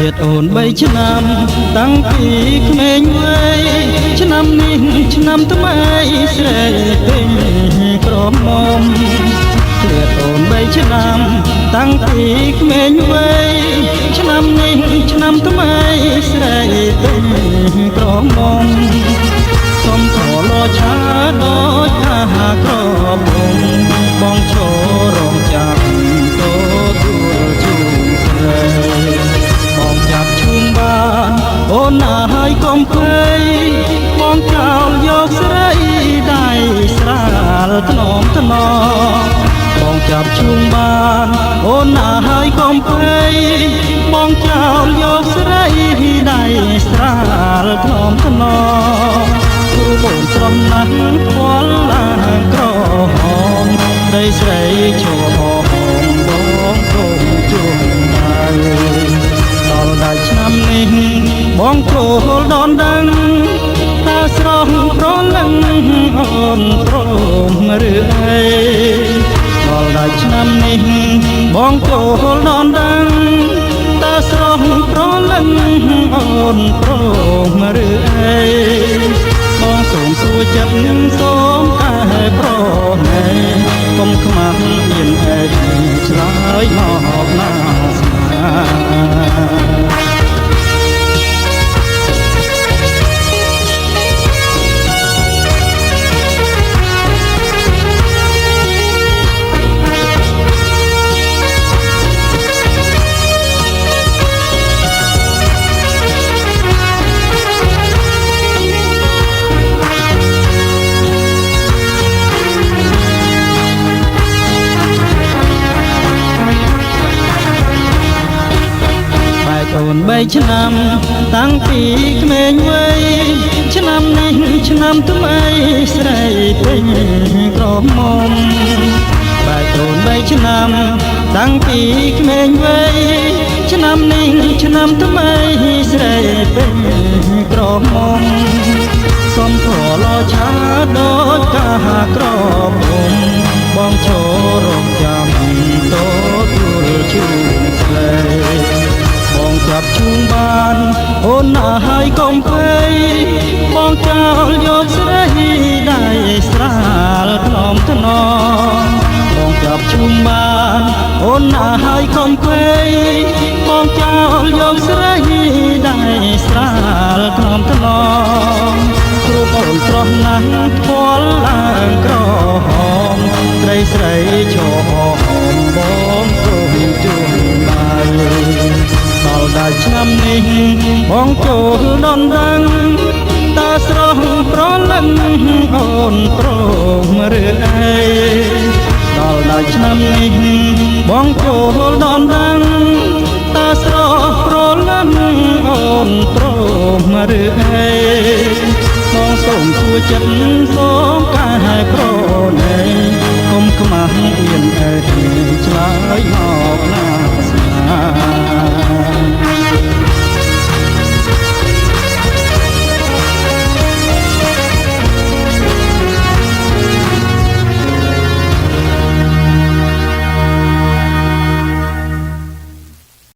លៀតអូន3ឆ្នាំតាំងពីក្មេងវ័យឆ្នាំនេះឆ្នាំថ្មីស្រីពេញក្រមុំលៀតអូន3ឆ្នាំតាំងពីក្មេងវ័យឆ្នាំនេះឆ្នាំថ្មីស្រីពេញក្រមុំសុំខលឆាដូចថាក្រមុំបងឈររងចាំទទួលជូនស្រីបងចាប់ឈូងបានអូនណាហើយកុំភ័យបងចោលយកស្រីដៃស្រាលថ្នមថ្នមបងចាប់ឈូងបានអូនណាហើយកុំភ័យបងចោលយកស្រីដៃស្រាលថ្នមថ្នមគ្រូបូនស្រស់ណាស់ខ្វល់ឡើងក្រហមដីស្រីឈរហមបងគុំជុំដៃដល់ដៃឆ្នាំនេះបងចូលដនដឹងថាស្រស់ប្រលឹងអូនព្រមឬអីដល់ដៃឆ្នាំនេះបងចូលដនដឹងថាស្រស់ប្រលឹងអូនព្រមឬអីបងសូមសួរចិត្តសូមតែប្រណីកុំខ្មាស់អៀនឯងឆ្លើយមកណាស្មាអូន3ឆ្នាំតាំងពីក្មេងវ័យឆ្នាំនេះឆ្នាំថ្មីស្រីពេញក្រមុំបែកអូន3ឆ្នាំតាំងពីក្មេងវ័យឆ្នាំនេះឆ្នាំថ្មីស្រីពេញក្រមុំសុំខលឆាដូចកាក្រមុំបងឈររងចាំទទួលជូនស្រីបងចាប់ឈូងបានអូនណាហើយកុំភ័យបងចោលយកស្រីដៃស្រាលថ្នមថ្នមបងចាប់ឈូងបានអូនណាហើយកុំភ័យបងចោលយកស្រីដៃស្រាលថ្នមថ្នមគ្រូអូនស្រស់ណាស់ខ្វល់ឡើងក្រហមស្រីស្រីឈរហមបងគុំជុំដៃដល់ដៃឆ្នាំនេះបងចូលដនដឹងតើស្រស់ប្រលឹងអូនព្រមឬអីដល់ដៃឆ្នាំនេះបងចូលដនដឹងតើស្រស់ប្រលឹងអូនព្រមឬអីបងសូមជួយចិត្តសូ